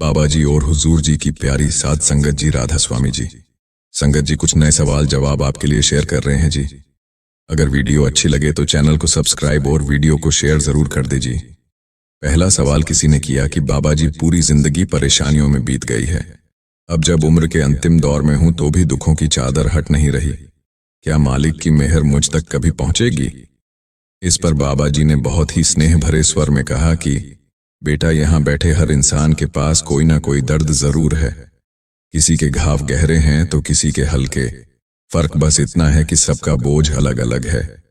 बाबा जी और हुजूर जी की प्यारी साध संगत जी, राधा स्वामी जी। संगत जी कुछ नए सवाल जवाब आपके लिए शेयर कर रहे हैं जी। अगर वीडियो अच्छी लगे तो चैनल को सब्सक्राइब और वीडियो को शेयर जरूर कर दीजिए। पहला सवाल किसी ने किया कि बाबा जी पूरी जिंदगी परेशानियों में बीत गई है, अब जब उम्र के अंतिम दौर में हूं तो भी दुखों की चादर हट नहीं रही, क्या मालिक की मेहर मुझ तक कभी पहुंचेगी? इस पर बाबा जी ने बहुत ही स्नेह भरे स्वर में कहा कि बेटा, यहां बैठे हर इंसान के पास कोई ना कोई दर्द जरूर है। किसी के घाव गहरे हैं तो किसी के हल्के। फर्क बस इतना है कि सबका बोझ अलग अलग है।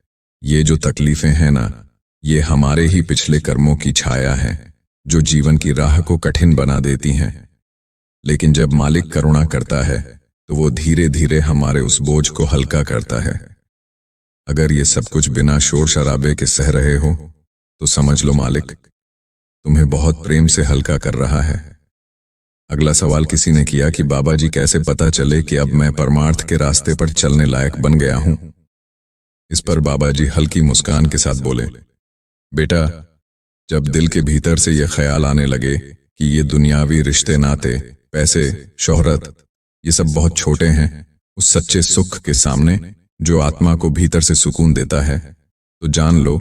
ये जो तकलीफें हैं ना, ये हमारे ही पिछले कर्मों की छाया है जो जीवन की राह को कठिन बना देती हैं। लेकिन जब मालिक करुणा करता है तो वो धीरे धीरे हमारे उस बोझ को हल्का करता है। अगर ये सब कुछ बिना शोर शराबे के सह रहे हो तो समझ लो मालिक तुम्हें बहुत प्रेम से हल्का कर रहा है। अगला सवाल किसी ने किया कि बाबा जी कैसे पता चले कि अब मैं परमार्थ के रास्ते पर चलने लायक बन गया हूं? इस पर बाबा जी हल्की मुस्कान के साथ बोले, बेटा, जब दिल के भीतर से ये ख्याल आने लगे कि ये दुनियावी रिश्ते नाते, पैसे, शोहरत, ये सब बहुत छोटे हैं उस सच्चे सुख के सामने जो आत्मा को भीतर से सुकून देता है, तो जान लो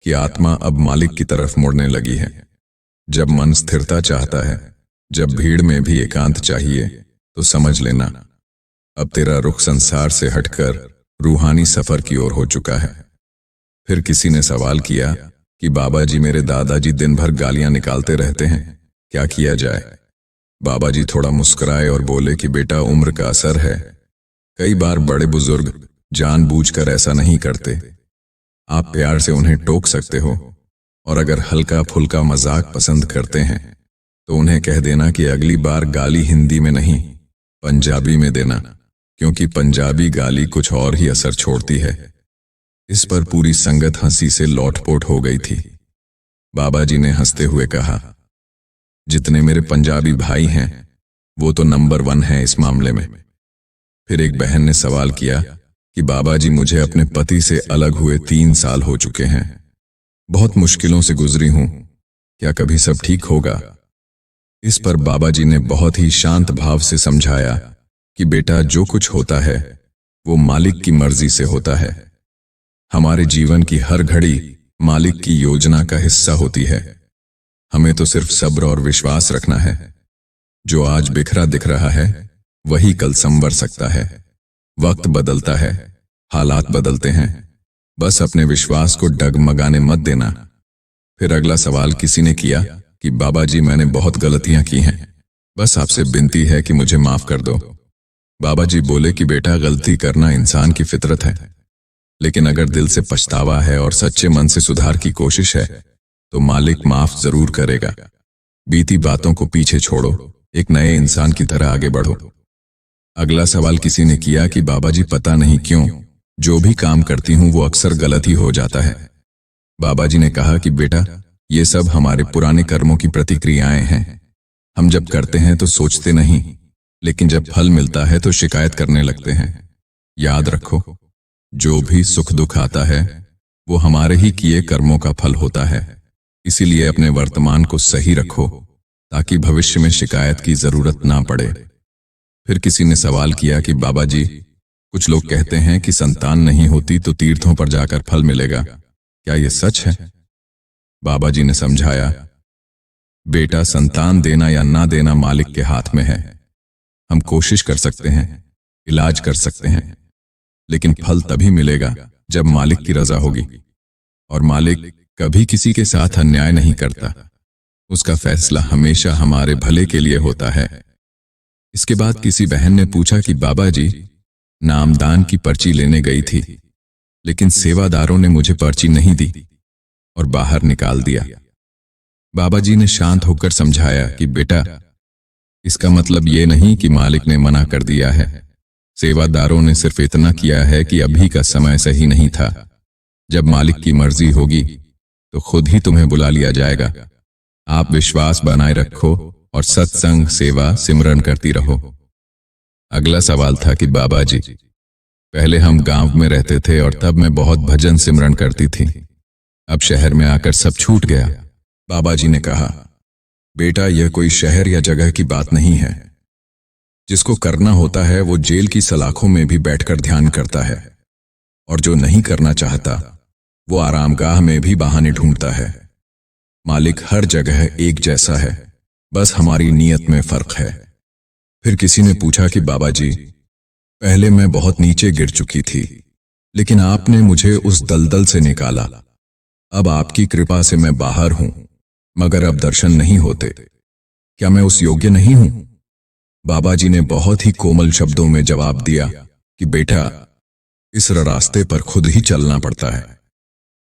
कि आत्मा अब मालिक की तरफ मुड़ने लगी है। जब मन स्थिरता चाहता है, जब भीड़ में भी एकांत चाहिए, तो समझ लेना अब तेरा रुख संसार से हटकर रूहानी सफर की ओर हो चुका है। फिर किसी ने सवाल किया कि बाबा जी मेरे दादाजी दिन भर गालियां निकालते रहते हैं, क्या किया जाए? बाबा जी थोड़ा मुस्कुराए और बोले कि बेटा, उम्र का असर है। कई बार बड़े बुजुर्ग जानबूझकर ऐसा नहीं करते। आप प्यार से उन्हें टोक सकते हो, और अगर हल्का फुल्का मजाक पसंद करते हैं तो उन्हें कह देना कि अगली बार गाली हिंदी में नहीं, पंजाबी में देना, क्योंकि पंजाबी गाली कुछ और ही असर छोड़ती है। इस पर पूरी संगत हंसी से लोटपोट हो गई थी। बाबा जी ने हंसते हुए कहा, जितने मेरे पंजाबी भाई हैं वो तो नंबर 1 है इस मामले में। फिर एक बहन ने सवाल किया कि बाबा जी मुझे अपने पति से अलग हुए 3 साल हो चुके हैं, बहुत मुश्किलों से गुजरी हूं, क्या कभी सब ठीक होगा? इस पर बाबा जी ने बहुत ही शांत भाव से समझाया कि बेटा, जो कुछ होता है वो मालिक की मर्जी से होता है। हमारे जीवन की हर घड़ी मालिक की योजना का हिस्सा होती है। हमें तो सिर्फ सब्र और विश्वास रखना है। जो आज बिखरा दिख रहा है वही कल संवर सकता है। वक्त बदलता है, हालात बदलते हैं, बस अपने विश्वास को डगमगाने मत देना। फिर अगला सवाल किसी ने किया कि बाबा जी मैंने बहुत गलतियां की हैं, बस आपसे विनती है कि मुझे माफ कर दो। बाबा जी बोले कि बेटा, गलती करना इंसान की फितरत है, लेकिन अगर दिल से पछतावा है और सच्चे मन से सुधार की कोशिश है तो मालिक माफ जरूर करेगा। बीती बातों को पीछे छोड़ो, एक नए इंसान की तरह आगे बढ़ो। अगला सवाल किसी ने किया कि बाबा जी पता नहीं क्यों जो भी काम करती हूं वो अक्सर गलत ही हो जाता है। बाबा जी ने कहा कि बेटा, ये सब हमारे पुराने कर्मों की प्रतिक्रियाएं हैं। हम जब करते हैं तो सोचते नहीं, लेकिन जब फल मिलता है तो शिकायत करने लगते हैं। याद रखो, जो भी सुख दुख आता है वो हमारे ही किए कर्मों का फल होता है। इसीलिए अपने वर्तमान को सही रखो ताकि भविष्य में शिकायत की जरूरत ना पड़े। फिर किसी ने सवाल किया कि बाबा जी, कुछ लोग कहते हैं कि संतान नहीं होती तो तीर्थों पर जाकर फल मिलेगा, क्या ये सच है? बाबा जी ने समझाया, बेटा, संतान देना या ना देना मालिक के हाथ में है। हम कोशिश कर सकते हैं, इलाज कर सकते हैं, लेकिन फल तभी मिलेगा जब मालिक की रजा होगी। और मालिक कभी किसी के साथ अन्याय नहीं करता, उसका फैसला हमेशा हमारे भले के लिए होता है। इसके बाद किसी बहन ने पूछा कि बाबा जी, नामदान की पर्ची लेने गई थी, लेकिन सेवादारों ने मुझे पर्ची नहीं दी और बाहर निकाल दिया। बाबा जी ने शांत होकर समझाया कि बेटा, इसका मतलब ये नहीं कि मालिक ने मना कर दिया है। सेवादारों ने सिर्फ इतना किया है कि अभी का समय सही नहीं था। जब मालिक की मर्जी होगी तो खुद ही तुम्हें बुला लिया जाएगा। आप विश्वास बनाए रखो और सत्संग, सेवा, सिमरन करती रहो। अगला सवाल था कि बाबा जी, पहले हम गांव में रहते थे और तब मैं बहुत भजन सिमरन करती थी, अब शहर में आकर सब छूट गया। बाबा जी ने कहा, बेटा, यह कोई शहर या जगह की बात नहीं है। जिसको करना होता है वो जेल की सलाखों में भी बैठकर ध्यान करता है, और जो नहीं करना चाहता वो आरामगाह में भी बहाने ढूंढता है। मालिक हर जगह एक जैसा है, बस हमारी नीयत में फर्क है। फिर किसी ने पूछा कि बाबा जी, पहले मैं बहुत नीचे गिर चुकी थी, लेकिन आपने मुझे उस दलदल से निकाला। अब आपकी कृपा से मैं बाहर हूं, मगर अब दर्शन नहीं होते। क्या मैं उस योग्य नहीं हूं? बाबा जी ने बहुत ही कोमल शब्दों में जवाब दिया कि बेटा, इस रास्ते पर खुद ही चलना पड़ता है।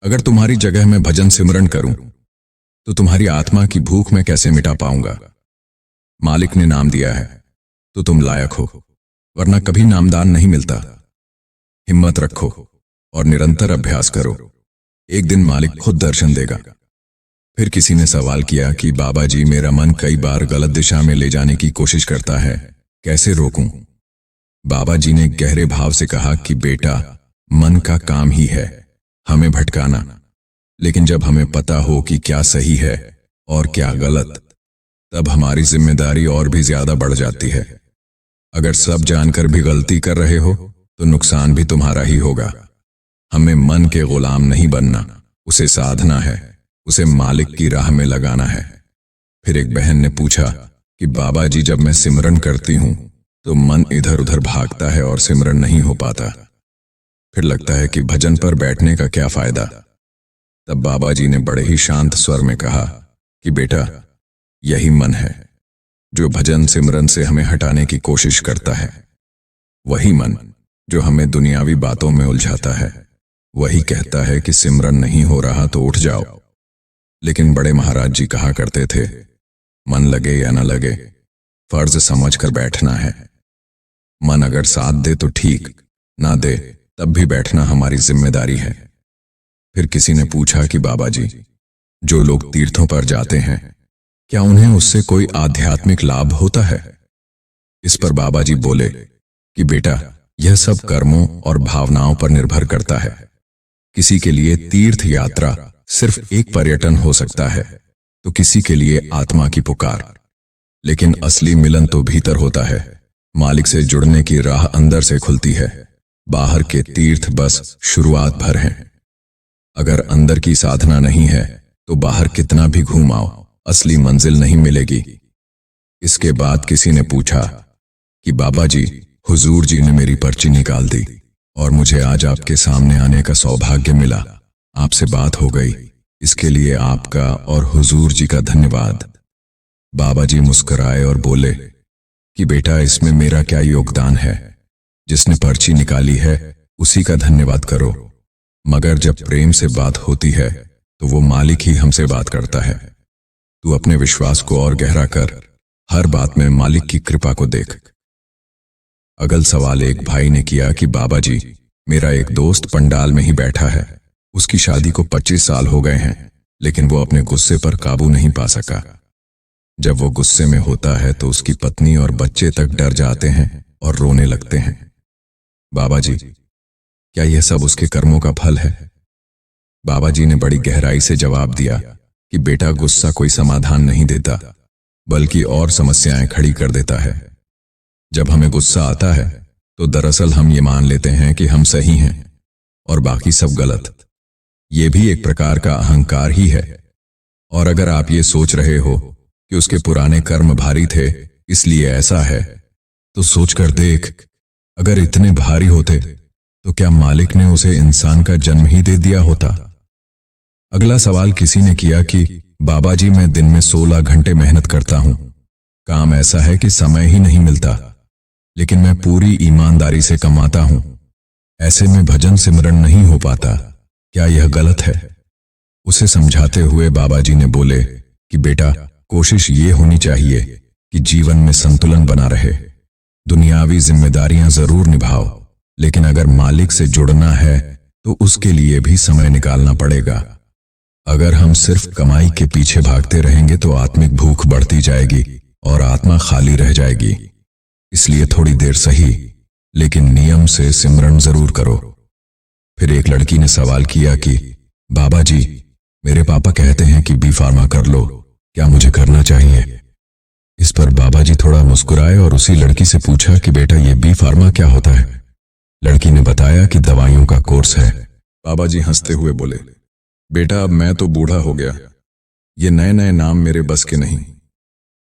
अगर तुम्हारी जगह मैं भजन सिमरन करूं तो तुम्हारी आत्मा की भूख मैं कैसे मिटा पाऊंगा? मालिक ने नाम दिया है तो तुम लायक हो, वरना कभी नामदान नहीं मिलता। हिम्मत रखो और निरंतर अभ्यास करो, एक दिन मालिक खुद दर्शन देगा। फिर किसी ने सवाल किया कि बाबा जी, मेरा मन कई बार गलत दिशा में ले जाने की कोशिश करता है, कैसे रोकूं? बाबा जी ने गहरे भाव से कहा कि बेटा, मन का काम ही है हमें भटकाना, लेकिन जब हमें पता हो कि क्या सही है और क्या गलत, तब हमारी जिम्मेदारी और भी ज्यादा बढ़ जाती है। अगर सब जानकर भी गलती कर रहे हो तो नुकसान भी तुम्हारा ही होगा। हमें मन के गुलाम नहीं बनना, उसे साधना है, उसे मालिक की राह में लगाना है। फिर एक बहन ने पूछा कि बाबा जी, जब मैं सिमरन करती हूं तो मन इधर उधर भागता है और सिमरन नहीं हो पाता। फिर लगता है कि भजन पर बैठने का क्या फायदा? तब बाबा जी ने बड़े ही शांत स्वर में कहा कि बेटा, यही मन है जो भजन सिमरन से हमें हटाने की कोशिश करता है। वही मन जो हमें दुनियावी बातों में उलझाता है। वही कहता है कि सिमरन नहीं हो रहा तो उठ जाओ। लेकिन बड़े महाराज जी कहा करते थे, मन लगे या न लगे, फर्ज समझकर बैठना है। मन अगर साथ दे तो ठीक, ना दे तब भी बैठना हमारी जिम्मेदारी है। फिर किसी ने पूछा कि बाबा जी, जो लोग तीर्थों पर जाते हैं, क्या उन्हें उससे कोई आध्यात्मिक लाभ होता है? इस पर बाबा जी बोले कि बेटा, यह सब कर्मों और भावनाओं पर निर्भर करता है। किसी के लिए तीर्थ यात्रा सिर्फ एक पर्यटन हो सकता है, तो किसी के लिए आत्मा की पुकार। लेकिन असली मिलन तो भीतर होता है। मालिक से जुड़ने की राह अंदर से खुलती है। बाहर के तीर्थ बस शुरुआत भर हैं। अगर अंदर की साधना नहीं है तो बाहर कितना भी घूम आओ, असली मंजिल नहीं मिलेगी। इसके बाद किसी ने पूछा कि बाबा जी, हुजूर जी ने मेरी पर्ची निकाल दी और मुझे आज आपके सामने आने का सौभाग्य मिला। आपसे बात हो गई, इसके लिए आपका और हुजूर जी का धन्यवाद। बाबा जी मुस्कुराए और बोले कि बेटा, इसमें मेरा क्या योगदान है? जिसने पर्ची निकाली है उसी का धन्यवाद करो। मगर जब प्रेम से बात होती है तो वो मालिक ही हमसे बात करता है। तू अपने विश्वास को और गहरा कर, हर बात में मालिक की कृपा को देख। अगल सवाल एक भाई ने किया कि बाबा जी, मेरा एक दोस्त पंडाल में ही बैठा है। उसकी शादी को 25 साल हो गए हैं, लेकिन वो अपने गुस्से पर काबू नहीं पा सका। जब वो गुस्से में होता है तो उसकी पत्नी और बच्चे तक डर जाते हैं और रोने लगते हैं। बाबा जी, क्या यह सब उसके कर्मों का फल है? बाबा जी ने बड़ी गहराई से जवाब दिया कि बेटा, गुस्सा कोई समाधान नहीं देता, बल्कि और समस्याएं खड़ी कर देता है। जब हमें गुस्सा आता है तो दरअसल हम ये मान लेते हैं कि हम सही हैं और बाकी सब गलत। ये भी एक प्रकार का अहंकार ही है। और अगर आप ये सोच रहे हो कि उसके पुराने कर्म भारी थे इसलिए ऐसा है, तो सोचकर देख, अगर इतने भारी होते तो क्या मालिक ने उसे इंसान का जन्म ही दे दिया होता? अगला सवाल किसी ने किया कि बाबा जी, मैं दिन में 16 घंटे मेहनत करता हूं। काम ऐसा है कि समय ही नहीं मिलता, लेकिन मैं पूरी ईमानदारी से कमाता हूं। ऐसे में भजन सिमरन नहीं हो पाता। क्या यह गलत है? उसे समझाते हुए बाबा जी ने बोले कि बेटा, कोशिश ये होनी चाहिए कि जीवन में संतुलन बना रहे। दुनियावी जिम्मेदारियां जरूर निभाओ, लेकिन अगर मालिक से जुड़ना है तो उसके लिए भी समय निकालना पड़ेगा। अगर हम सिर्फ कमाई के पीछे भागते रहेंगे तो आत्मिक भूख बढ़ती जाएगी और आत्मा खाली रह जाएगी। इसलिए थोड़ी देर सही, लेकिन नियम से सिमरन जरूर करो। फिर एक लड़की ने सवाल किया कि बाबा जी, मेरे पापा कहते हैं कि बी फार्मा कर लो, क्या मुझे करना चाहिए? इस पर बाबा जी थोड़ा मुस्कुराए और उसी लड़की से पूछा कि बेटा ये बी फार्मा क्या होता है? लड़की ने बताया कि दवाइयों का कोर्स है। बाबा जी हंसते हुए बोले, बेटा अब मैं तो बूढ़ा हो गया, ये नए नए नाम मेरे बस के नहीं।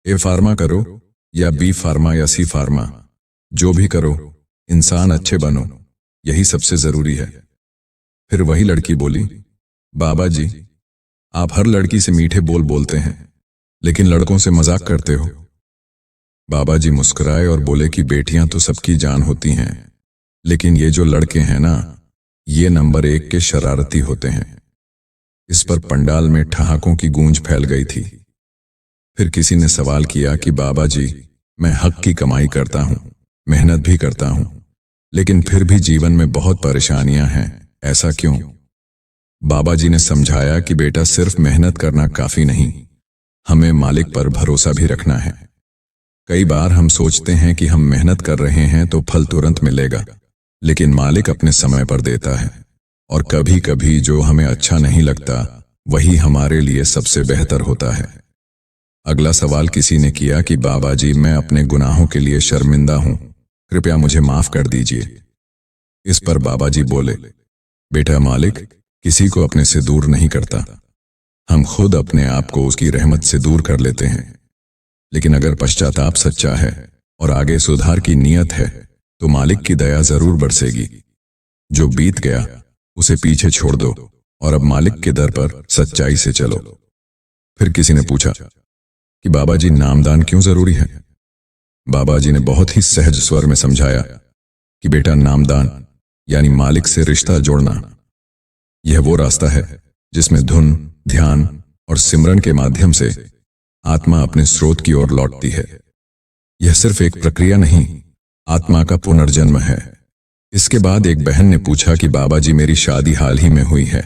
ए फार्मा करो या बी फार्मा या सी फार्मा, जो भी करो इंसान अच्छे बनो, यही सबसे जरूरी है। फिर वही लड़की बोली, बाबा जी आप हर लड़की से मीठे बोल बोलते हैं, लेकिन लड़कों से मजाक करते हो। बाबा जी मुस्कुराए और बोले कि बेटियां तो सबकी जान होती हैं, लेकिन ये जो लड़के हैं ना, ये नंबर 1 के शरारती होते हैं। इस पर पंडाल में ठहाकों की गूंज फैल गई थी। फिर किसी ने सवाल किया कि बाबा जी मैं हक की कमाई करता हूं, मेहनत भी करता हूं, लेकिन फिर भी जीवन में बहुत परेशानियां हैं, ऐसा क्यों? बाबा जी ने समझाया कि बेटा सिर्फ मेहनत करना काफी नहीं, हमें मालिक पर भरोसा भी रखना है। कई बार हम सोचते हैं कि हम मेहनत कर रहे हैं तो फल तुरंत मिलेगा, लेकिन मालिक अपने समय पर देता है, और कभी कभी जो हमें अच्छा नहीं लगता वही हमारे लिए सबसे बेहतर होता है। अगला सवाल किसी ने किया कि बाबा जी मैं अपने गुनाहों के लिए शर्मिंदा हूं, कृपया मुझे माफ कर दीजिए। इस पर बाबा जी बोले, बेटा मालिक किसी को अपने से दूर नहीं करता, हम खुद अपने आप को उसकी रहमत से दूर कर लेते हैं। लेकिन अगर पश्चाताप सच्चा है और आगे सुधार की नीयत है तो मालिक की दया जरूर बरसेगी। जो बीत गया उसे पीछे छोड़ दो और अब मालिक के दर पर सच्चाई से चलो। फिर किसी ने पूछा कि बाबा जी नामदान क्यों जरूरी है? बाबा जी ने बहुत ही सहज स्वर में समझाया कि बेटा नामदान यानी मालिक से रिश्ता जोड़ना, यह वो रास्ता है जिसमें धुन, ध्यान और सिमरन के माध्यम से आत्मा अपने स्रोत की ओर लौटती है। यह सिर्फ एक प्रक्रिया नहीं, आत्मा का पुनर्जन्म है। इसके बाद एक बहन ने पूछा कि बाबा जी मेरी शादी हाल ही में हुई है,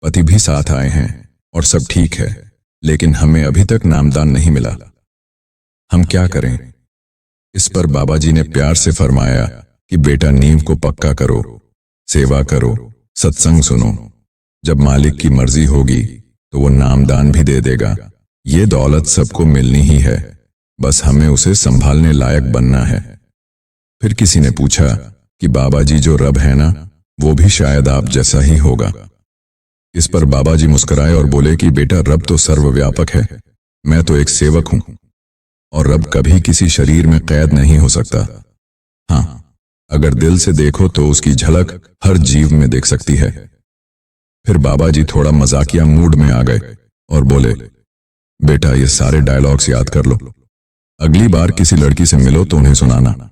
पति भी साथ आए हैं और सब ठीक है, लेकिन हमें अभी तक नामदान नहीं मिला, हम क्या करें? इस पर बाबा जी ने प्यार से फरमाया कि बेटा नींव को पक्का करो, सेवा करो, सत्संग सुनो, जब मालिक की मर्जी होगी तो वो नामदान भी दे देगा। ये दौलत सबको मिलनी ही है, बस हमें उसे संभालने लायक बनना है। फिर किसी ने पूछा कि बाबा जी जो रब है ना, वो भी शायद आप जैसा ही होगा। इस पर बाबा जी मुस्कुराए और बोले कि बेटा रब तो सर्वव्यापक है, मैं तो एक सेवक हूं, और रब कभी किसी शरीर में कैद नहीं हो सकता। हाँ, अगर दिल से देखो तो उसकी झलक हर जीव में देख सकती है। फिर बाबा जी थोड़ा मजाकिया मूड में आ गए और बोले, बेटा ये सारे डायलॉग्स याद कर लो, अगली बार किसी लड़की से मिलो तो उन्हें सुनाना।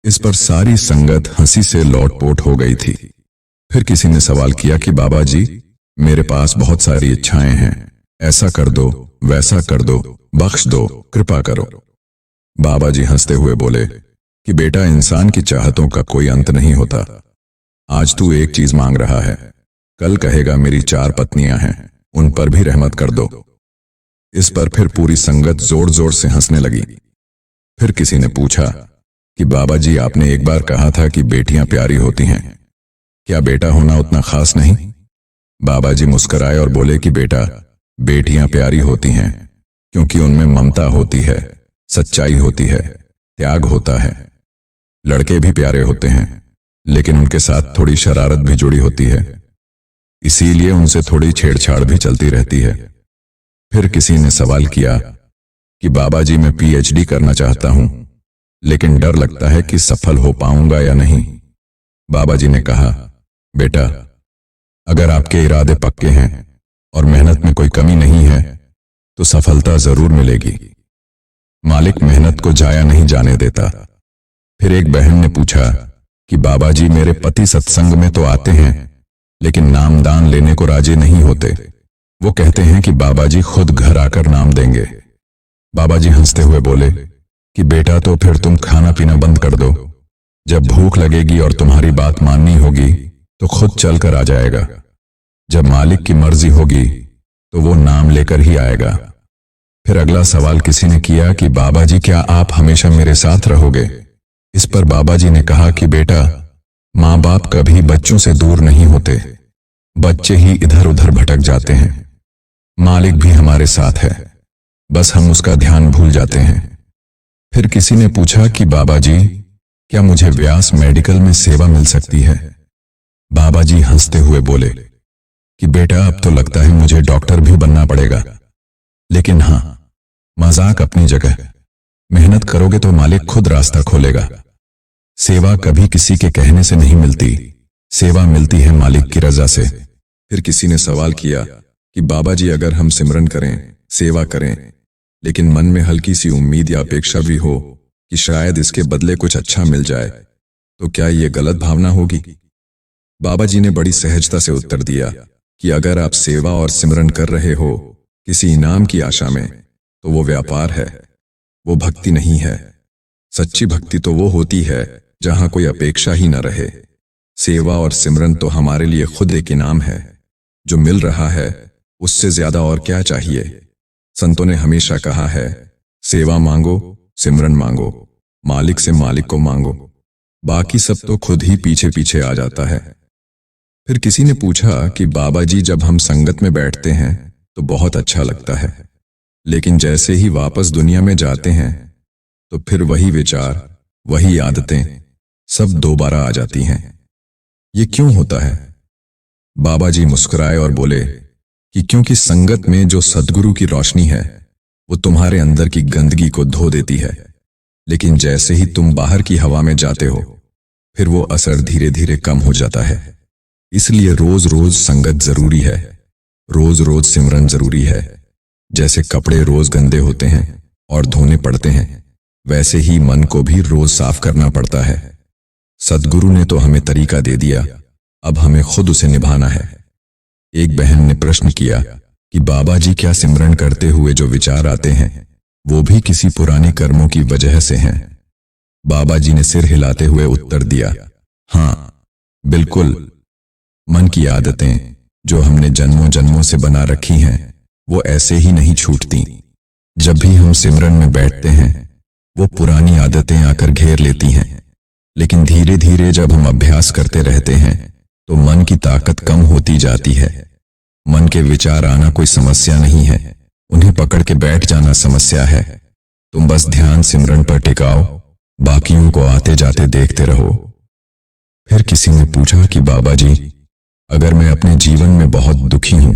इस पर सारी संगत हंसी से लौटपोट हो गई थी। फिर किसी ने सवाल किया कि बाबा जी मेरे पास बहुत सारी इच्छाएं हैं, ऐसा कर दो, वैसा कर दो, बख्श दो, कृपा करो। बाबा जी हंसते हुए बोले कि बेटा इंसान की चाहतों का कोई अंत नहीं होता। आज तू एक चीज मांग रहा है, कल कहेगा मेरी 4 पत्नियां हैं, उन पर भी रहमत कर दो। इस पर फिर पूरी संगत जोर जोर से हंसने लगी। फिर किसी ने पूछा कि बाबा जी आपने एक बार कहा था कि बेटियां प्यारी होती हैं, क्या बेटा होना उतना खास नहीं? बाबा जी मुस्कुराए और बोले कि बेटा बेटियां प्यारी होती हैं क्योंकि उनमें ममता होती है, सच्चाई होती है, त्याग होता है। लड़के भी प्यारे होते हैं, लेकिन उनके साथ थोड़ी शरारत भी जुड़ी होती है, इसीलिए उनसे थोड़ी छेड़छाड़ भी चलती रहती है। फिर किसी ने सवाल किया कि बाबा जी मैं पीएचडी करना चाहता हूं, लेकिन डर लगता है कि सफल हो पाऊंगा या नहीं। बाबा जी ने कहा, बेटा अगर आपके इरादे पक्के हैं और मेहनत में कोई कमी नहीं है तो सफलता जरूर मिलेगी। मालिक मेहनत को जाया नहीं जाने देता। फिर एक बहन ने पूछा कि बाबा जी मेरे पति सत्संग में तो आते हैं, लेकिन नामदान लेने को राजी नहीं होते। वो कहते हैं कि बाबा जी खुद घर आकर नाम देंगे। बाबा जी हंसते हुए बोले कि बेटा तो फिर तुम खाना पीना बंद कर दो, जब भूख लगेगी और तुम्हारी बात माननी होगी तो खुद चलकर आ जाएगा। जब मालिक की मर्जी होगी तो वो नाम लेकर ही आएगा। फिर अगला सवाल किसी ने किया कि बाबा जी क्या आप हमेशा मेरे साथ रहोगे? इस पर बाबा जी ने कहा कि बेटा माँ बाप कभी बच्चों से दूर नहीं होते, बच्चे ही इधर उधर भटक जाते हैं। मालिक भी हमारे साथ है, बस हम उसका ध्यान भूल जाते हैं। फिर किसी ने पूछा कि बाबा जी, क्या मुझे व्यास मेडिकल में सेवा मिल सकती है? बाबा जी हंसते हुए बोले कि बेटा, अब तो लगता है मुझे डॉक्टर भी बनना पड़ेगा। लेकिन हाँ, मजाक अपनी जगह। मेहनत करोगे तो मालिक खुद रास्ता खोलेगा। सेवा कभी किसी के कहने से नहीं मिलती, सेवा मिलती है मालिक की रजा से। फिर किसी ने सवाल किया कि बाबा जी, अगर हम सिमरन करें, सेवा करें, लेकिन मन में हल्की सी उम्मीद या अपेक्षा भी हो कि शायद इसके बदले कुछ अच्छा मिल जाए, तो क्या ये गलत भावना होगी? बाबा जी ने बड़ी सहजता से उत्तर दिया कि अगर आप सेवा और सिमरन कर रहे हो किसी इनाम की आशा में, तो वो व्यापार है, वो भक्ति नहीं है। सच्ची भक्ति तो वो होती है जहां कोई अपेक्षा ही न रहे। सेवा और सिमरन तो हमारे लिए खुद एक इनाम है। जो मिल रहा है उससे ज्यादा और क्या चाहिए? संतों ने हमेशा कहा है, सेवा मांगो, सिमरन मांगो, मालिक से मालिक को मांगो, बाकी सब तो खुद ही पीछे पीछे आ जाता है। फिर किसी ने पूछा कि बाबा जी, जब हम संगत में बैठते हैं तो बहुत अच्छा लगता है, लेकिन जैसे ही वापस दुनिया में जाते हैं तो फिर वही विचार, वही आदतें सब दोबारा आ जाती हैं। ये क्यों होता है? बाबा जी मुस्कुराए और बोले कि क्योंकि संगत में जो सद्गुरु की रोशनी है वो तुम्हारे अंदर की गंदगी को धो देती है, लेकिन जैसे ही तुम बाहर की हवा में जाते हो फिर वो असर धीरे धीरे कम हो जाता है। इसलिए रोज रोज संगत जरूरी है, रोज रोज सिमरन जरूरी है। जैसे कपड़े रोज गंदे होते हैं और धोने पड़ते हैं, वैसे ही मन को भी रोज साफ करना पड़ता है। सद्गुरु ने तो हमें तरीका दे दिया, अब हमें खुद उसे निभाना है। एक बहन ने प्रश्न किया कि बाबा जी, क्या सिमरन करते हुए जो विचार आते हैं वो भी किसी पुराने कर्मों की वजह से हैं? बाबा जी ने सिर हिलाते हुए उत्तर दिया, हाँ बिल्कुल। मन की आदतें जो हमने जन्मों जन्मों से बना रखी हैं वो ऐसे ही नहीं छूटती। जब भी हम सिमरन में बैठते हैं वो पुरानी आदतें आकर घेर लेती हैं, लेकिन धीरे धीरे जब हम अभ्यास करते रहते हैं तो मन की ताकत कम होती जाती है। मन के विचार आना कोई समस्या नहीं है, उन्हें पकड़ के बैठ जाना समस्या है। तुम बस ध्यान सिमरन पर टिकाओ, बाकियों को आते जाते देखते रहो। फिर किसी ने पूछा कि बाबा जी, अगर मैं अपने जीवन में बहुत दुखी हूं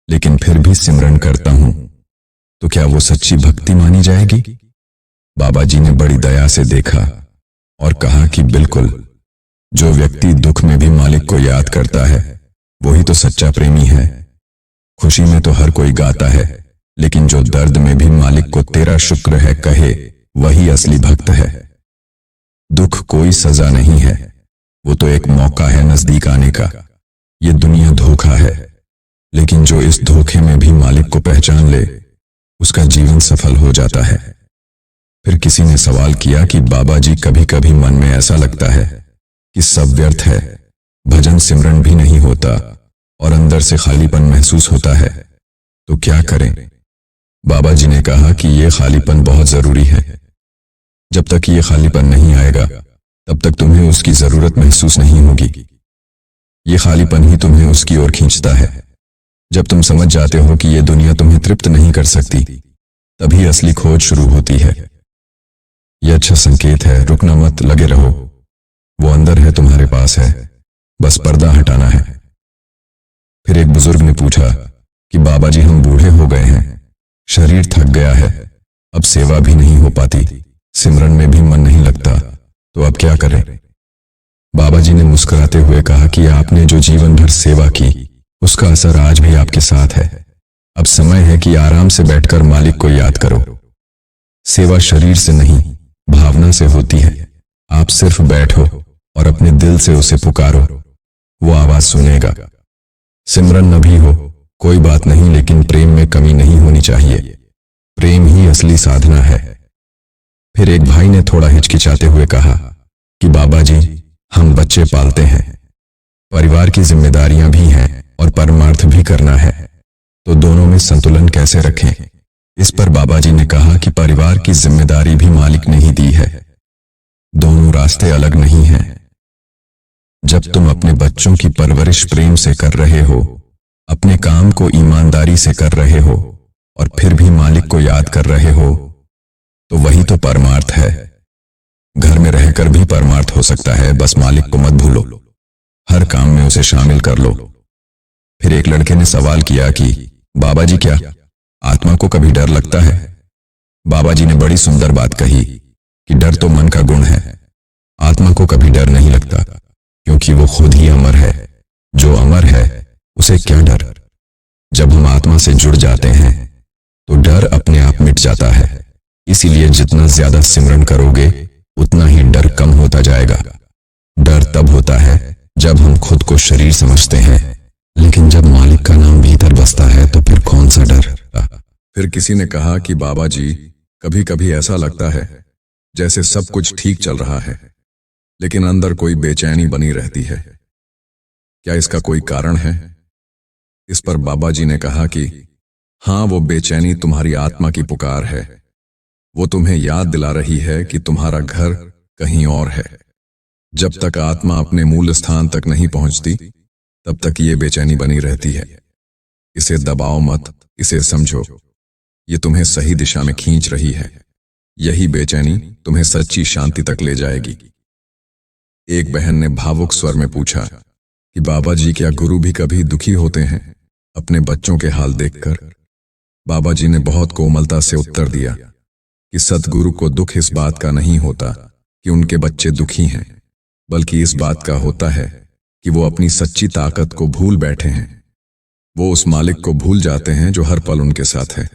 लेकिन फिर भी सिमरन करता हूं, तो क्या वो सच्ची भक्ति मानी जाएगी? बाबा जी ने बड़ी दया से देखा और कहा कि बिल्कुल, जो व्यक्ति दुख में भी मालिक को याद करता है वही तो सच्चा प्रेमी है। खुशी में तो हर कोई गाता है, लेकिन जो दर्द में भी मालिक को तेरा शुक्र है कहे, वही असली भक्त है। दुख कोई सजा नहीं है, वो तो एक मौका है नजदीक आने का। ये दुनिया धोखा है, लेकिन जो इस धोखे में भी मालिक को पहचान ले उसका जीवन सफल हो जाता है। फिर किसी ने सवाल किया कि बाबा जी, कभी कभी मन में ऐसा लगता है कि सब व्यर्थ है, भजन सिमरन भी नहीं होता और अंदर से खालीपन महसूस होता है, तो क्या करें? बाबा जी ने कहा कि ये खालीपन बहुत जरूरी है। जब तक ये खालीपन नहीं आएगा तब तक तुम्हें उसकी जरूरत महसूस नहीं होगी। ये खालीपन ही तुम्हें उसकी ओर खींचता है। जब तुम समझ जाते हो कि ये दुनिया तुम्हें तृप्त नहीं कर सकती, तभी असली खोज शुरू होती है। यह अच्छा संकेत है, रुकना मत, लगे रहो। वो अंदर है, तुम्हारे पास है, बस पर्दा हटाना है। फिर एक बुजुर्ग ने पूछा कि बाबा जी, हम बूढ़े हो गए हैं, शरीर थक गया है, अब सेवा भी नहीं हो पाती, सिमरन में भी मन नहीं लगता, तो अब क्या करें? बाबा जी ने मुस्कुराते हुए कहा कि आपने जो जीवन भर सेवा की उसका असर आज भी आपके साथ है। अब समय है कि आराम से बैठकर मालिक को याद करो। सेवा शरीर से नहीं, भावना से होती है। आप सिर्फ बैठो और अपने दिल से उसे पुकारो, वो आवाज सुनेगा। सिमरन न भी हो कोई बात नहीं, लेकिन प्रेम में कमी नहीं होनी चाहिए। प्रेम ही असली साधना है। फिर एक भाई ने थोड़ा हिचकिचाते हुए कहा कि बाबा जी, हम बच्चे पालते हैं, परिवार की जिम्मेदारियां भी हैं और परमार्थ भी करना है, तो दोनों में संतुलन कैसे रखें? इस पर बाबा जी ने कहा कि परिवार की जिम्मेदारी भी मालिक ने ही दी है, दोनों रास्ते अलग नहीं हैं। जब तुम अपने बच्चों की परवरिश प्रेम से कर रहे हो, अपने काम को ईमानदारी से कर रहे हो, और फिर भी मालिक को याद कर रहे हो तो वही तो परमार्थ है। घर में रहकर भी परमार्थ हो सकता है, बस मालिक को मत भूलो, हर काम में उसे शामिल कर लो। फिर एक लड़के ने सवाल किया कि बाबा जी, क्या आत्मा को कभी डर लगता है? बाबा जी ने बड़ी सुंदर बात कही कि डर तो मन का गुण है, आत्मा को कभी डर नहीं लगता, क्योंकि वो खुद ही अमर है। जो अमर है उसे क्या डर। जब हम आत्मा से जुड़ जाते हैं तो डर अपने आप मिट जाता है। इसीलिए जितना ज्यादा सिमरन करोगे उतना ही डर कम होता जाएगा। डर तब होता है जब हम खुद को शरीर समझते हैं, लेकिन जब मालिक का नाम भीतर बसता है तो फिर कौन सा डर। फिर किसी ने कहा कि बाबा जी, कभी कभी ऐसा लगता है जैसे सब कुछ ठीक चल रहा है, लेकिन अंदर कोई बेचैनी बनी रहती है। क्या इसका कोई कारण है? इस पर बाबा जी ने कहा कि हाँ, वो बेचैनी तुम्हारी आत्मा की पुकार है। वो तुम्हें याद दिला रही है कि तुम्हारा घर कहीं और है। जब तक आत्मा अपने मूल स्थान तक नहीं पहुंचती तब तक ये बेचैनी बनी रहती है। इसे दबाओ मत, इसे समझो, ये तुम्हें सही दिशा में खींच रही है। यही बेचैनी तुम्हें सच्ची शांति तक ले जाएगी। एक बहन ने भावुक स्वर में पूछा कि बाबा जी, क्या गुरु भी कभी दुखी होते हैं अपने बच्चों के हाल देखकर? बाबा जी ने बहुत कोमलता से उत्तर दिया कि सतगुरु को दुख इस बात का नहीं होता कि उनके बच्चे दुखी हैं, बल्कि इस बात का होता है कि वो अपनी सच्ची ताकत को भूल बैठे हैं। वो उस मालिक को भूल जाते हैं जो हर पल उनके साथ है।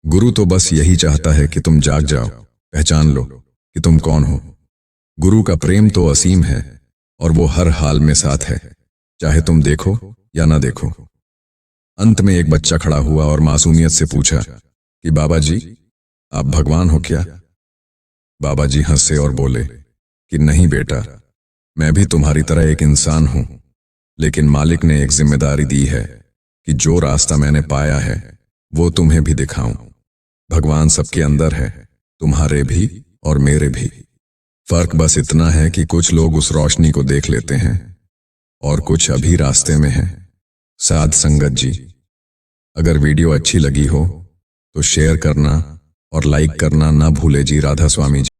गुरु तो बस यही चाहता है कि तुम जाग जाओ, पहचान लो कि तुम कौन हो। गुरु का प्रेम तो असीम है और वो हर हाल में साथ है, चाहे तुम देखो या ना देखो। अंत में एक बच्चा खड़ा हुआ और मासूमियत से पूछा कि बाबा जी, आप भगवान हो क्या? बाबा जी हंसे और बोले कि नहीं बेटा, मैं भी तुम्हारी तरह एक इंसान हूं, लेकिन मालिक ने एक जिम्मेदारी दी है कि जो रास्ता मैंने पाया है वो तुम्हें भी दिखाऊं। भगवान सबके अंदर है, तुम्हारे भी और मेरे भी। फर्क बस इतना है कि कुछ लोग उस रोशनी को देख लेते हैं और कुछ अभी रास्ते में हैं। साध संगत जी, अगर वीडियो अच्छी लगी हो तो शेयर करना और लाइक करना ना भूले जी। राधा स्वामी जी।